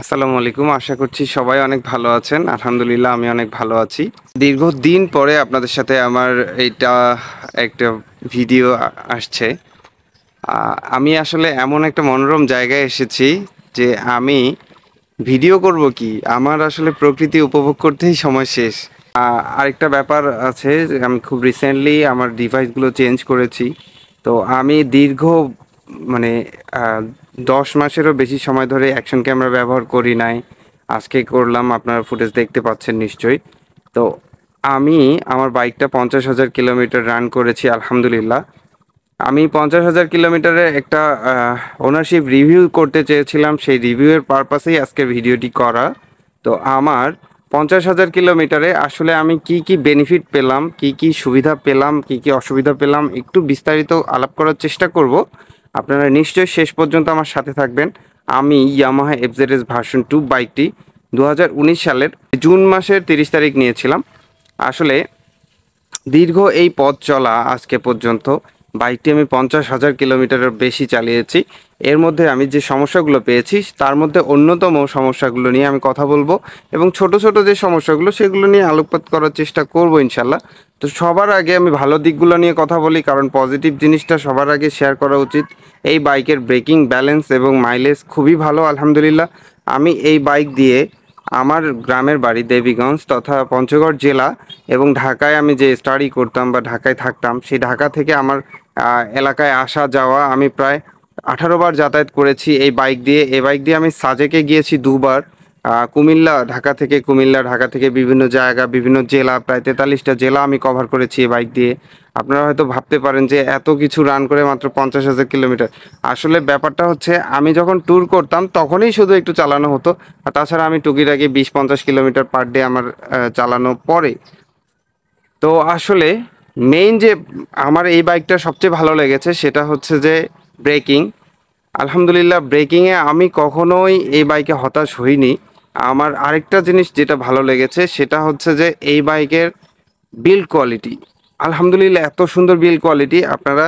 আসসালামু আলাইকুম। আশা করছি সবাই অনেক ভালো আছেন। আলহামদুলিল্লাহ আমি অনেক ভালো আছি। দীর্ঘদিন পরে আপনাদের সাথে আমার এইটা একটা ভিডিও আসছে। আমি আসলে এমন একটা মনোরম জায়গায় এসেছি যে আমি ভিডিও করব কি? আমার আসলে প্রকৃতি উপভোগ করতেই সময় শেষ। আরেকটা ব্যাপার আছে যে আমি খুব রিসেন্টলি আমার ডিভাইসগুলো চেঞ্জ করেছি। তো আমি দীর্ঘ মানে আ ১০ মাসেরও বেশি সময় ধরে অ্যাকশন ক্যামেরা ব্যবহার করি নাই। আজকে করলাম, আপনারা ফুটেজ দেখতে পাচ্ছেন নিশ্চয়ই। তো আমি আমার বাইকটা ৫০,০০০ কিলোমিটার রান করেছি আলহামদুলিল্লাহ। আমি ৫০,০০০ কিলোমিটারের একটা ওনারশিপ রিভিউ করতে চেয়েছিলাম। সেই রিভিউয়ের পারপাসেই আজকের ভিডিওটি করা। তো আমার ৫০,০০০ কিলোমিটারে আসলে আমি কি বেনিফিট পেলাম, কি সুবিধা পেলাম, কি অসুবিধা পেলাম একটু বিস্তারিত আলাপ করার চেষ্টা করব। আপনারা নিশ্চয়ই শেষ পর্যন্ত আমার সাথে থাকবেন। আমি ইয়ামাহা এফজেডএস ভার্সন 2 বাইকটি ২০১৯ সালের জুন মাসের ৩০ তারিখ নিয়েছিলাম। আসলে দীর্ঘ এই পথ চলা আজকে পর্যন্ত বাইকটি আমি ৫০,০০০ কিলোমিটারের বেশি চালিয়েছি। এর মধ্যে আমি যে সমস্যাগুলো পেয়েছি তার মধ্যে অন্যতম সমস্যাগুলো নিয়ে আমি কথা বলবো এবং ছোট যে সমস্যাগুলো সেগুলো নিয়ে আলোকপাত করার চেষ্টা করব ইনশাল্লাহ। তো সবার আগে আমি ভালো দিকগুলো নিয়ে কথা বলি, কারণ পজিটিভ জিনিসটা সবার আগে শেয়ার করা উচিত। এই বাইকের ব্রেকিং ব্যালেন্স এবং মাইলেজ খুবই ভালো আলহামদুলিল্লাহ। আমি এই বাইক দিয়ে আমার গ্রামের বাড়ি দেবীগঞ্জ তথা পঞ্চগড় জেলা এবং ঢাকায় আমি যে স্টাডি করতাম বা ঢাকায় থাকতাম, সেই ঢাকা থেকে আমার এলাকায় আসা যাওয়া আমি প্রায় ১৮ বার যাতায়াত করেছি এই বাইক দিয়ে। এই বাইক দিয়ে আমি সাজেকে গিয়েছি ২ বার। কুমিল্লা, ঢাকা থেকে বিভিন্ন জায়গা, বিভিন্ন জেলা, প্রায় ৪৩টা জেলা আমি কভার করেছি এই বাইক দিয়ে। আপনারা হয়তো ভাবতে পারেন যে এত কিছু রান করে মাত্র ৫০,০০০ কিলোমিটার। আসলে ব্যাপারটা হচ্ছে আমি যখন ট্যুর করতাম তখনই শুধু একটু চালানো হতো। আর তাছাড়া আমি টুকিটাকি ২০-৫০ কিলোমিটার পার ডে আমার চালানো পড়ে। তো আসলে মেইন যে আমার এই বাইকটা সবচেয়ে ভালো লেগেছে সেটা হচ্ছে যে ব্রেকিং। আলহামদুলিল্লাহ ব্রেকিংয়ে আমি কখনোই এই বাইকে হতাশ হইনি। আমার আরেকটা জিনিস যেটা ভালো লেগেছে সেটা হচ্ছে যে এই বাইকের বিল্ড কোয়ালিটি। আলহামদুলিল্লাহ এত সুন্দর বিল্ড কোয়ালিটি, আপনারা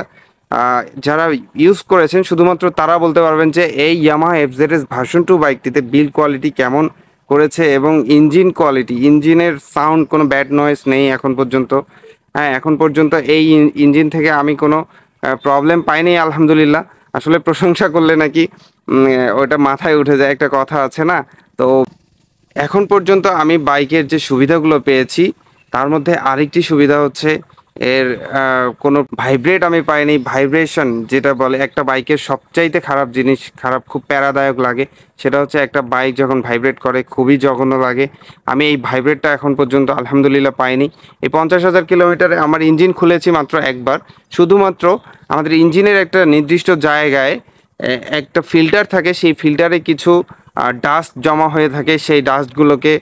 যারা ইউজ করেছেন শুধুমাত্র তারা বলতে পারবেন যে এই ইয়ামাহা এফজেডএস ভার্সন 2 বাইকটিতে বিল্ড কোয়ালিটি কেমন করেছে এবং ইঞ্জিন কোয়ালিটি, ইঞ্জিনের সাউন্ড কোনো ব্যাড নয়েজ নেই এখন পর্যন্ত। হ্যাঁ, এখন পর্যন্ত এই ইঞ্জিন থেকে আমি কোনো প্রবলেম পাইনি আলহামদুলিল্লাহ। আসলে প্রশংসা করলে নাকি ওটা মাথায় উঠে যায়, একটা কথা আছে না? তো এখন পর্যন্ত আমি বাইকের যে সুবিধাগুলো পেয়েছি তার মধ্যে আরেকটি সুবিধা হচ্ছে এর কোনো ভাইব্রেট আমি পাইনি। ভাইব্রেশন যেটা বলে একটা বাইকের সবচাইতে খারাপ জিনিস, খারাপ খুব প্যারাদায়ক লাগে, সেটা হচ্ছে একটা বাইক যখন ভাইব্রেট করে খুবই জঘন্য লাগে। আমি এই ভাইব্রেটটা এখন পর্যন্ত আলহামদুলিল্লাহ পাইনি। এই ৫০,০০০ কিলোমিটারে আমার ইঞ্জিন খুলেছি মাত্র একবার। শুধুমাত্র আমাদের ইঞ্জিনের একটা নির্দিষ্ট জায়গায় একটা ফিল্টার থাকে, সেই ফিল্টারে কিছু ডাস্ট জমা হয়ে থাকে, সেই ডাস্টগুলোকে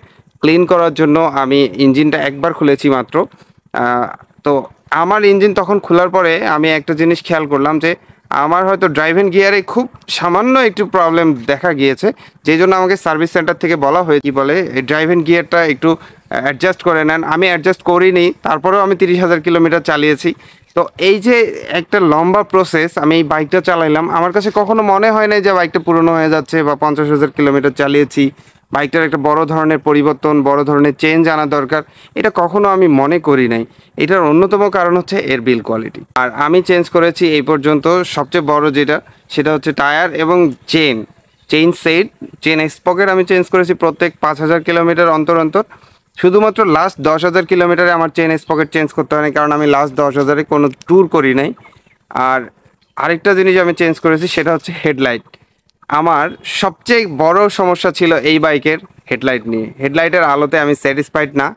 ক্লিন করার জন্য আমি ইঞ্জিনটা একবার খুলেছি মাত্র। তো আমার ইঞ্জিন তখন খোলার পরে আমি একটা জিনিস খেয়াল করলাম যে আমার হয়তো ড্রাইভিং গিয়ারে খুব সামান্য একটু প্রবলেম দেখা গিয়েছে, যেই জন্য আমাকে সার্ভিস সেন্টার থেকে বলা হয়ে কি বলে এই ড্রাইভিং গিয়ারটা একটু অ্যাডজাস্ট করে নেন। আমি অ্যাডজাস্ট করিনি, তারপরেও আমি ৩০,০০০ কিলোমিটার চালিয়েছি। তো এই যে একটা লম্বা প্রসেস, আমি এই বাইকটা চালাইলাম, আমার কাছে কখনো মনে হয় নাই যে বাইকটা পুরনো হয়ে যাচ্ছে বা ৫০,০০০ কিলোমিটার চালিয়েছি, বাইকটার একটা বড় ধরনের পরিবর্তন, বড় ধরনের চেঞ্জ আনা দরকার, এটা কখনো আমি মনে করি নাই। এটার অন্যতম কারণ হচ্ছে এর বিল্ড কোয়ালিটি। আর আমি চেঞ্জ করেছি এই পর্যন্ত সবচেয়ে বড় যেটা, সেটা হচ্ছে টায়ার এবং চেইন সেট, চেইন স্পকেট আমি চেঞ্জ করেছি প্রত্যেক ৫,০০০ কিলোমিটার অন্তর অন্তর। শুধুমাত্র লাস্ট ১০,০০০ কিলোমিটারে আমার চেইন স্পকেট চেঞ্জ করতে হয়নি, কারণ আমি লাস্ট ১০,০০০-এ কোনো ট্যুর করি নাই। আর আরেকটা জিনিস আমি চেঞ্জ করেছি সেটা হচ্ছে হেডলাইট। আমার সবচেয়ে বড় সমস্যা ছিল এই বাইকের হেডলাইট নিয়ে। হেডলাইটের আলোতে আমি স্যাটিসফাইড না।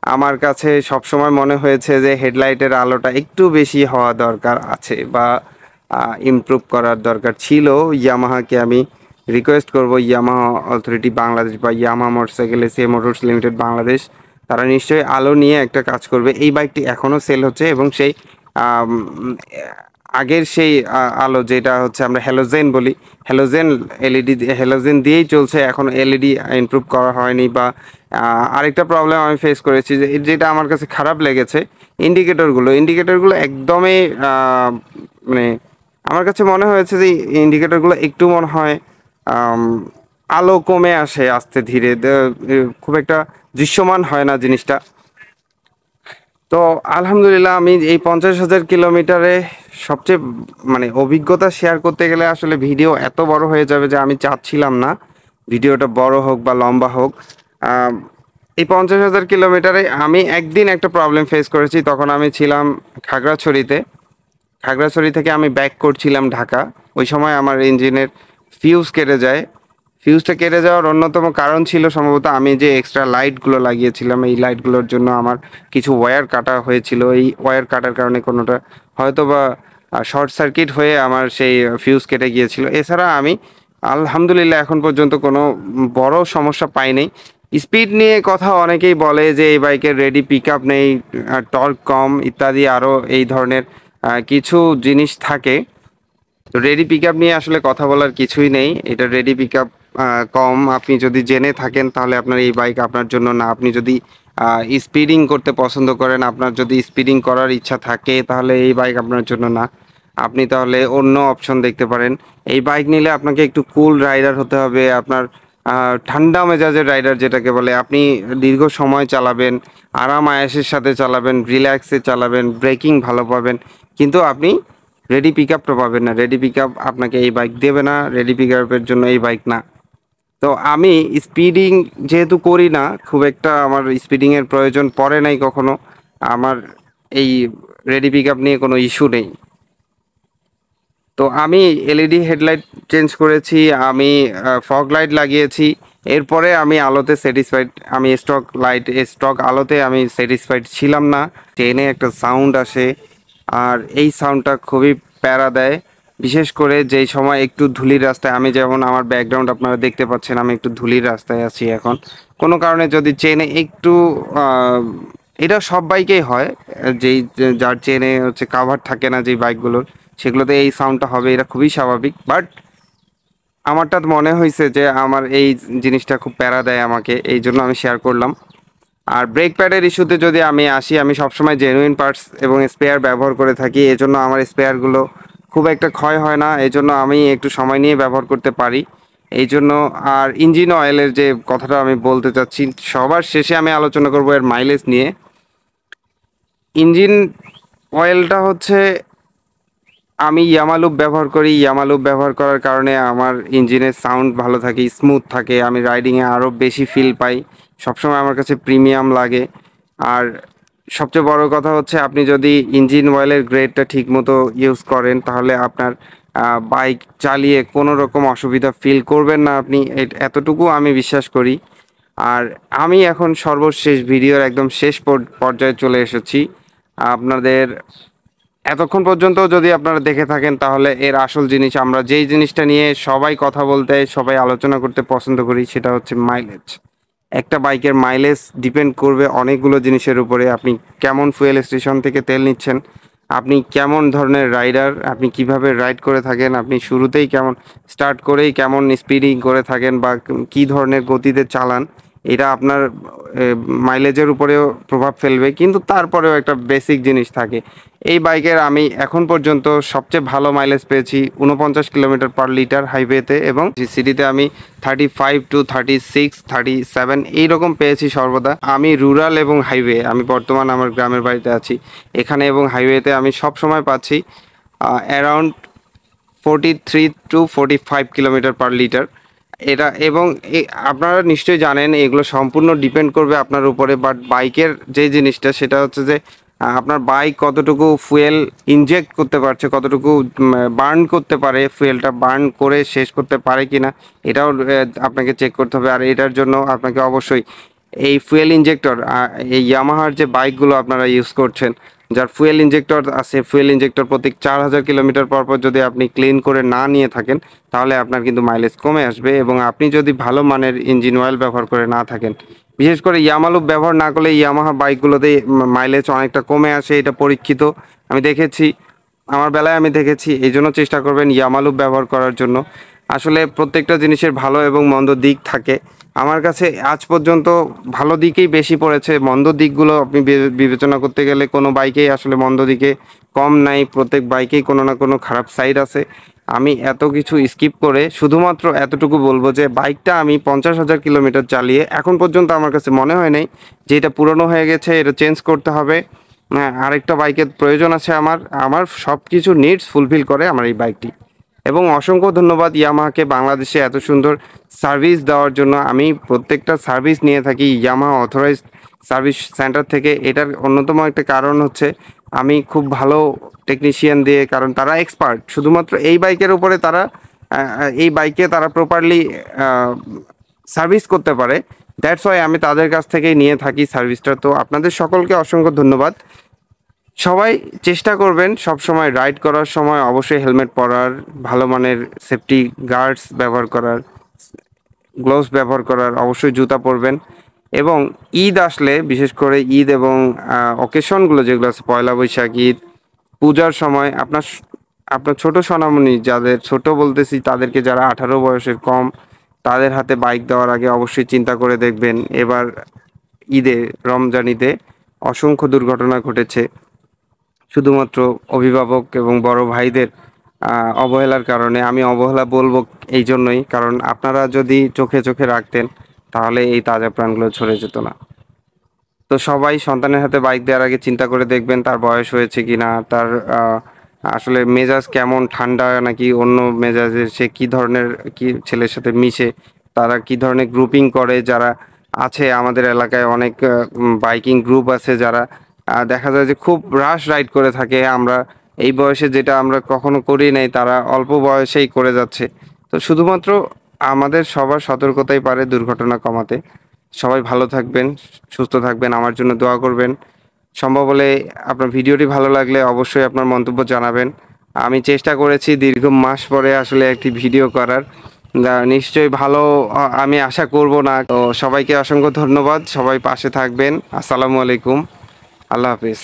আমার কাছে সবসময় মনে হয়েছে যে হেডলাইটের আলোটা একটু বেশি হওয়া দরকার আছে বা ইমপ্রুভ করার দরকার ছিল। ইয়ামাহাকে আমি রিকোয়েস্ট করব, ইয়ামাহা অথরিটি বাংলাদেশ বা Yamaha motorcycle এসিএ motors limited Bangladesh, তারা নিশ্চয়ই আলো নিয়ে একটা কাজ করবে। এই বাইকটি এখনও সেল হচ্ছে এবং সেই আম, আগের সেই আলো যেটা হচ্ছে আমরা হ্যালোজেন বলি, হ্যালোজেন এলইডি, হ্যালোজেন দিয়েই চলছে, এখন এলইডি ইমপ্রুভ করা হয়নি। বা আরেকটা প্রবলেম আমি ফেস করেছি যে যেটা আমার কাছে খারাপ লেগেছে, ইন্ডিকেটরগুলো একদমই মানে আমার কাছে মনে হয়েছে যে ইন্ডিকেটরগুলো একটু মনে হয় আলো কমে আসে আস্তে ধীরে, খুব একটা দৃশ্যমান হয় না জিনিসটা। তো আলহামদুলিল্লাহ আমি এই 50,000 কিলোমিটারে সবচেয়ে মানে অভিজ্ঞতা শেয়ার করতে গেলে আসলে ভিডিও এত বড় হয়ে যাবে যে আমি চাচ্ছিলাম না ভিডিওটা বড় হোক বা লম্বা হোক। আম, এই 50,000 কিলোমিটারে আমি একদিন একটা প্রবলেম ফেস করেছি, তখন আমি ছিলাম খাগড়াছড়িতে। খাগড়াছড়ি থেকে আমি ব্যাক করছিলাম ঢাকা। ওই সময় আমার ইঞ্জিনের ফিউজ কেটে যায়। ফিউজটা কেটে যাওয়ার অন্যতম কারণ ছিল সম্ভবত আমি যে এক্সট্রা লাইটগুলো লাগিয়েছিলাম, এই লাইটগুলোর জন্য আমার কিছু ওয়্যার কাটা হয়েছিল। এই ওয়্যার কাটার কারণে কোনোটা হয়তো বা শর্ট সার্কিট হয়ে আমার সেই ফিউজ কেটে গিয়েছিল। এছাড়া আমি আলহামদুলিল্লাহ এখন পর্যন্ত কোনো বড় সমস্যা পাইনি। স্পিড নিয়ে কথা অনেকেই বলে যে এই বাইকের রেডি পিক আপ নেই, টর্ক কম ইত্যাদি আরও এই ধরনের কিছু জিনিস থাকে। তো রেডি পিক আপ নিয়ে আসলে কথা বলার কিছুই নেই। এটা রেডি পিক আপ কম, আপনি যদি জেনে থাকেন তাহলে আপনার এই বাইক আপনার জন্য না। আপনি যদি স্পিডিং করতে পছন্দ করেন, আপনার যদি স্পিডিং করার ইচ্ছা থাকে, তাহলে এই বাইক আপনার জন্য না। আপনি তাহলে অন্য অপশন দেখতে পারেন। এই বাইক নিলে আপনাকে একটু কুল রাইডার হতে হবে, আপনার ঠান্ডা মেজাজের রাইডার যেটাকে বলে। আপনি দীর্ঘ সময় চালাবেন, আরাম আয়েশের সাথে চালাবেন, রিল্যাক্সে চালাবেন, ব্রেকিং ভালো পাবেন, কিন্তু আপনি রেডি পিক আপটা পাবেন না। রেডি পিক আপ আপনাকে এই বাইক দেবে না, রেডি পিক আপের জন্য এই বাইক না। তো আমি স্পিডিং যেহেতু করি না, খুব একটা আমার স্পিডিংয়ের প্রয়োজন পড়ে নাই কখনো। আমার এই রেডি পিক আপ নিয়ে কোনো ইস্যু নেই। তো আমি এলইডি হেডলাইট চেঞ্জ করেছি, আমি ফগ লাইট লাগিয়েছি। এরপরে আমি আলোতে স্যাটিসফাইড। আমি স্টক আলোতে আমি স্যাটিসফাইড ছিলাম না। ট্রেনে একটা সাউন্ড আসে, আর এই সাউন্ডটা খুবই প্যারা দেয়। বিশেষ করে যেই সময় একটু ধূলির রাস্তায়, আমি যেমন আমার ব্যাকগ্রাউন্ড আপনারা দেখতে পাচ্ছেন, আমি একটু ধূলির রাস্তায় আছি এখন। কোনো কারণে যদি চেনে একটু এটা সব বাইকেই হয়, যার চেনে হচ্ছে কাভার থাকে না যেই বাইকগুলোর, সেগুলোতে এই সাউন্ডটা হবে, এটা খুবই স্বাভাবিক। বাট আমারটা মনে হয়েছে যে আমার এই জিনিসটা খুব প্যারা দেয় আমাকে, এই জন্য আমি শেয়ার করলাম। আর ব্রেক প্যাডের ইস্যুতে যদি আমি আসি, আমি সবসময় জেনুইন পার্টস এবং স্পেয়ার ব্যবহার করে থাকি, এজন্য আমার স্পেয়ারগুলো খুব একটা ক্ষয় হয় না, এজন্য আমি একটু সময় নিয়ে ব্যবহার করতে পারি এই জন্য। আর ইঞ্জিন অয়েলের যে কথাটা আমি বলতে চাচ্ছি, সবার শেষে আমি আলোচনা করব এর মাইলেজ নিয়ে। ইঞ্জিন অয়েলটা হচ্ছে, আমি ইয়ামালুপ ব্যবহার করি। ইয়ামালুপ ব্যবহার করার কারণে আমার ইঞ্জিনের সাউন্ড ভালো থাকে, স্মুথ থাকে, আমি রাইডিংয়ে আরও বেশি ফিল পাই, সবসময় আমার কাছে প্রিমিয়াম লাগে। আর সবচেয়ে বড় কথা হচ্ছে, আপনি যদি ইঞ্জিন অয়েলের গ্রেডটা ঠিক মতো ইউজ করেন, তাহলে আপনার বাইক চালিয়ে কোনো রকম অসুবিধা ফিল করবেন না আপনি, এতটুকু আমি বিশ্বাস করি। আর আমি এখন সর্বশেষ ভিডিওর একদম শেষ পর্যায়ে চলে এসেছি। আপনাদের এতক্ষণ পর্যন্ত যদি আপনারা দেখে থাকেন, তাহলে এর আসল জিনিস, আমরা যেই জিনিসটা নিয়ে সবাই কথা বলতে, সবাই আলোচনা করতে পছন্দ করি, সেটা হচ্ছে মাইলেজ। একটা বাইকের মাইলেজ ডিপেন্ড করবে অনেকগুলো জিনিসের উপরে। আপনি কেমন ফুয়েল স্টেশন থেকে তেল নিচ্ছেন, আপনি কেমন ধরনের রাইডার, আপনি কিভাবে রাইড করে থাকেন, আপনি শুরুতেই কেমন স্টার্ট করেই কেমন স্পিডিং করে থাকেন, বা কী ধরনের গতিতে চালান, এটা আপনার মাইলেজের উপরেও প্রভাব ফেলবে। কিন্তু তারপরেও একটা বেসিক জিনিস থাকে। এই বাইকের আমি এখন পর্যন্ত সবচেয়ে ভালো মাইলেজ পেয়েছি 49 কিলোমিটার/লিটার হাইওয়েতে, এবং সিটিতে আমি 35 to 36, 37 এইরকম পেয়েছি সর্বদা। আমি রুরাল এবং হাইওয়ে, আমি বর্তমান আমার গ্রামের বাড়িতে আছি, এখানে এবং হাইওয়েতে আমি সব সময় পাচ্ছি অ্যারাউন্ড 43 to 45 কিলোমিটার/লিটার। এটা এবং আপনারা নিশ্চয়ই জানেন এগুলো সম্পূর্ণ ডিপেন্ড করবে আপনার উপরে। বাট বাইকের যে জিনিসটা, সেটা হচ্ছে যে আপনার বাইক কতটুকু ফুয়েল ইনজেক্ট করতে পারছে, কতটুকু বার্ন করতে পারে, ফুয়েলটা বার্ন করে শেষ করতে পারে কিনা, এটাও আপনাকে চেক করতে হবে। আর এটার জন্য আপনাকে অবশ্যই এই ফুয়েল ইনজেক্টর, এই ইয়ামাহার যে বাইকগুলো আপনারা ইউজ করছেন, যার ফুয়েল ইনজেক্টর আছে, ফুয়েল ইনজেক্টর প্রত্যেক 4,000 কিলোমিটার পর পর যদি আপনি ক্লিন করে না নিয়ে থাকেন, তাহলে আপনার কিন্তু মাইলেজ কমে আসবে। এবং আপনি যদি ভালো মানের ইঞ্জিন অয়েল ব্যবহার করে না থাকেন, বিশেষ করে ইয়ামালুপ ব্যবহার না করলে ইয়ামাহা বাইকগুলোতে মাইলেজ অনেকটা কমে আসে, এটা পরীক্ষিত, আমি দেখেছি, আমার বেলায় আমি দেখেছি। এই জন্য চেষ্টা করবেন ইয়ামালুপ ব্যবহার করার জন্য। আসলে প্রত্যেকটা জিনিসের ভালো এবং মন্দ দিক থাকে। আমার কাছে আজ পর্যন্ত ভালো দিকেই বেশি পড়েছে, মন্দ দিকগুলো আপনি বিবেচনা করতে গেলে কোনো বাইকেই আসলে মন্দ দিকে কম নাই, প্রত্যেক বাইকেই কোনো না কোনো খারাপ সাইড আছে। আমি এত কিছু স্কিপ করে শুধুমাত্র এতটুকু বলবো যে বাইকটা আমি 50,000 কিলোমিটার চালিয়ে এখন পর্যন্ত আমার কাছে মনে হয় নাই যে এটা পুরনো হয়ে গেছে, এটা চেঞ্জ করতে হবে, আরেকটা বাইকের প্রয়োজন আছে। আমার সব কিছু নিডস ফুলফিল করে আমার এই বাইকটি। এবং অসংখ্য ধন্যবাদ ইয়ামাহাকে বাংলাদেশে এত সুন্দর সার্ভিস দেওয়ার জন্য। আমি প্রত্যেকটা সার্ভিস নিয়ে থাকি ইয়ামাহা অথরাইজড সার্ভিস সেন্টার থেকে। এটার অন্যতম একটা কারণ হচ্ছে আমি খুব ভালো টেকনিশিয়ান দিয়ে, কারণ তারা এক্সপার্ট শুধুমাত্র এই বাইকের উপরে, তারা এই বাইকে তারা প্রপারলি সার্ভিস করতে পারে। দ্যাটস ওয়াই আমি তাদের কাছ থেকেই নিয়ে থাকি সার্ভিসটা। তো আপনাদের সকলকে অসংখ্য ধন্যবাদ। সবাই চেষ্টা করবেন সব সময় রাইড করার সময় অবশ্যই হেলমেট পরার, ভালো মানের সেফটি গার্ডস ব্যবহার করার, গ্লোভস ব্যবহার করার, অবশ্যই জুতা পরবেন। এবং ঈদ আসলে বিশেষ করে ঈদ এবং অকেশনগুলো যেগুলো আছে, পয়লা বৈশাখ, ঈদ, পূজার সময় আপনার ছোট সোনামণি, যাদের ছোট বলতেছি তাদেরকে, যারা 18 বয়সের কম, তাদের হাতে বাইক দেওয়ার আগে অবশ্যই চিন্তা করে দেখবেন। এবার ঈদে, রমজান ঈদে অসংখ্য দুর্ঘটনা ঘটেছে শুধুমাত্র অভিভাবক এবং বড় ভাইদের অবহেলার কারণে। আমি অবহেলা বলবো এই জন্যই, কারণ আপনারা যদি চোখে চোখে রাখতেন তাহলে এই তাজা প্রাণগুলো ঝরে যেত না। তো সবাই সন্তানের হাতে বাইক দেওয়ার আগে চিন্তা করে দেখবেন তার বয়স হয়েছে কি না, তার আসলে মেজাজ কেমন, ঠান্ডা নাকি অন্য মেজাজের, সে কি ধরনের কি ছেলের সাথে মিশে, তারা কি ধরনের গ্রুপিং করে। যারা আছে আমাদের এলাকায় অনেক বাইকিং গ্রুপ আছে, যারা দেখা যায় যে খুব রাশ রাইড করে থাকে। আমরা এই বয়সে যেটা আমরা কখনো করি নাই, তারা অল্প বয়সেই করে যাচ্ছে। তো শুধুমাত্র আমাদের সবার সতর্কতাই পারে দুর্ঘটনা কমাতে। সবাই ভালো থাকবেন, সুস্থ থাকবেন, আমার জন্য দোয়া করবেন। সম্ভব হলে আপনার ভিডিওটি ভালো লাগলে অবশ্যই আপনার মন্তব্য জানাবেন। আমি চেষ্টা করেছি দীর্ঘ মাস পরে আসলে একটি ভিডিও করার, নিশ্চয়ই ভালো আমি আশা করব না। তো সবাইকে অসংখ্য ধন্যবাদ, সবাই পাশে থাকবেন। আসসালামু আলাইকুম, আল্লাহ হাফিজ।